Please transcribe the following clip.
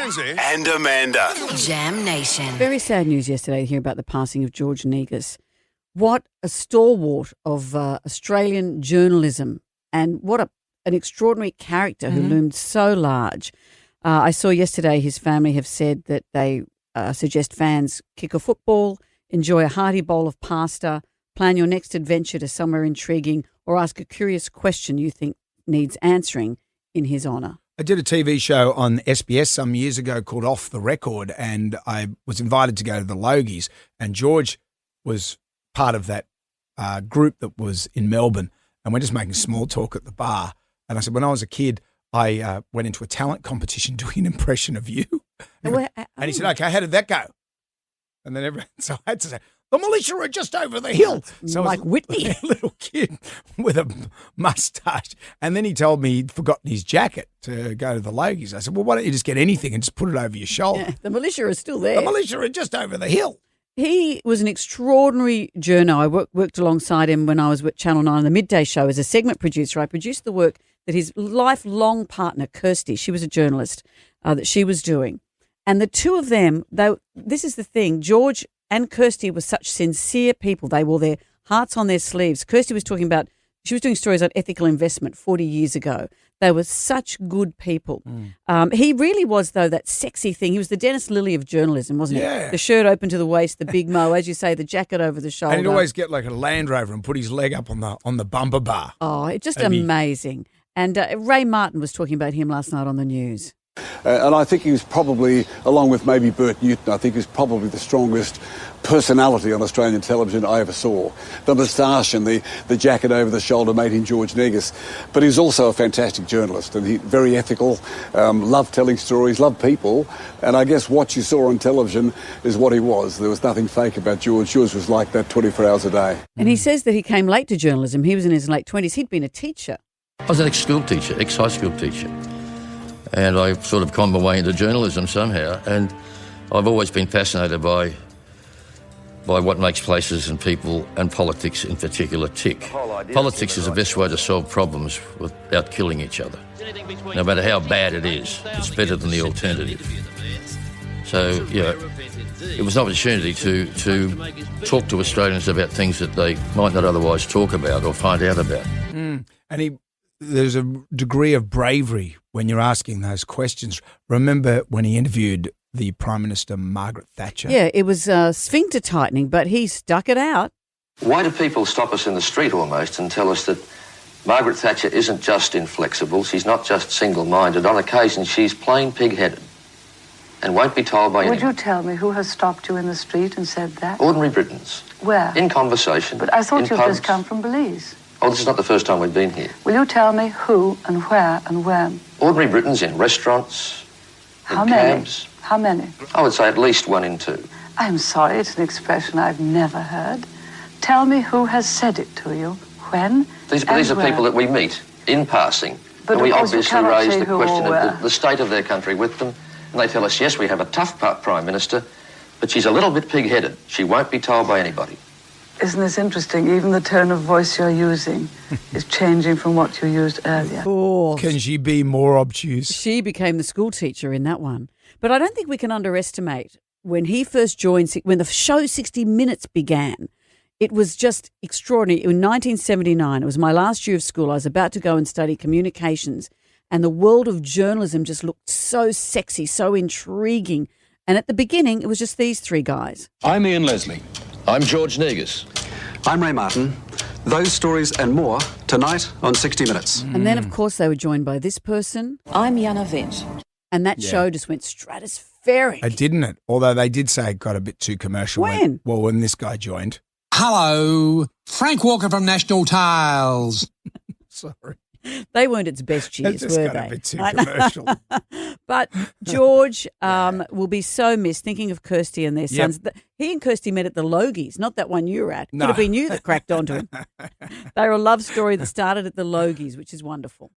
Jonesy and Amanda. Jam Nation. Very sad news yesterday to hear about the passing of George Negus. What a stalwart of Australian journalism, and what an extraordinary character who loomed so large. I saw yesterday his family have said that they suggest fans kick a football, enjoy a hearty bowl of pasta, plan your next adventure to somewhere intriguing, or ask a curious question you think needs answering in his honour. I did a TV show on SBS some years ago called Off the Record, and I was invited to go to the Logies, and George was part of that group that was in Melbourne, and we're just making small talk at the bar. And I said, when I was a kid, I went into a talent competition doing an impression of you. And he said, okay, how did that go? And then so I had to say, the militia are just over the hill. So like Whitney. A little kid with a moustache. And then he told me he'd forgotten his jacket to go to the Logies. I said, well, why don't you just get anything and just put it over your shoulder? Yeah, the militia are still there. The militia are just over the hill. He was an extraordinary journo. I worked alongside him when I was with Channel 9 on the Midday Show as a segment producer. I produced the work that his lifelong partner, Kirsty, she was a journalist, that she was doing. And the two of them, this is the thing, George and Kirsty were such sincere people. They wore their hearts on their sleeves. Kirsty was talking about, she was doing stories on ethical investment 40 years ago. They were such good people. He really was, though, that sexy thing. He was the Dennis Lilly of journalism, wasn't he? Yeah. The shirt open to the waist, the big mo, as you say, the jacket over the shoulder. And he'd always get like a Land Rover and put his leg up on the bumper bar. Oh, it's just amazing. And Ray Martin was talking about him last night on the news. And I think he was probably, along with maybe Bert Newton, I think he was probably the strongest personality on Australian television I ever saw. The moustache and the jacket over the shoulder made him George Negus. But he was also a fantastic journalist, and he very ethical, loved telling stories, loved people. And I guess what you saw on television is what he was. There was nothing fake about George. George was like that 24 hours a day. And he says that he came late to journalism. He was in his late 20s. He'd been a teacher. I was an ex-school teacher, ex-high school teacher. And I sort of conned my way into journalism somehow. And I've always been fascinated by what makes places and people and politics in particular tick. Politics is the best way to solve problems without killing each other. No matter how bad it is, it's better than the alternative. So, it was an opportunity to talk to Australians about things that they might not otherwise talk about or find out about. And there's a degree of bravery when you're asking those questions. Remember when he interviewed the Prime Minister, Margaret Thatcher? Yeah, it was sphincter tightening, but he stuck it out. Why do people stop us in the street almost and tell us that Margaret Thatcher isn't just inflexible, she's not just single-minded, on occasion she's plain pig-headed and won't be told by anyone? Would you tell me who has stopped you in the street and said that? Ordinary Britons. Where? In conversation. But I thought you'd pubs. just come from Belize. Oh, this is not the first time we've been here. Will you tell me who and where and when? Ordinary Britons in restaurants, How in many? cabs. How many? I would say at least 1 in 2. I'm sorry, it's an expression I've never heard. Tell me who has said it to you, when, These and are where. people that we meet in passing. But and we of course you obviously cannot raise say the who question or where. of the state of their country with them. And they tell us, yes, we have a tough Prime Minister, but she's a little bit pig-headed. She won't be told by anybody. Isn't this interesting? Even the tone of voice you're using is changing from what you used earlier. Oh, Can she be more obtuse? she became the school teacher in that one. But I don't think we can underestimate when he first joined, when the show 60 Minutes began, it was just extraordinary. In 1979, it was my last year of school. I was about to go and study communications, and the world of journalism just looked so sexy, so intriguing. And at the beginning, it was just these three guys. I'm Ian Leslie. I'm George Negus. I'm Ray Martin. Those stories and more tonight on 60 Minutes. And then, of course, they were joined by this person. I'm Yana Vent. And that show just went stratospheric. Didn't it? Although they did say it got a bit too commercial. When? When this guy joined. Hello, Frank Walker from National Tiles. Sorry. They weren't its best years, Just were got they? a bit too commercial. But George will be so missed, thinking of Kirsty and their sons. He and Kirsty met at the Logies, not that one you were at. Could have been you that cracked onto him. They were a love story that started at the Logies, which is wonderful.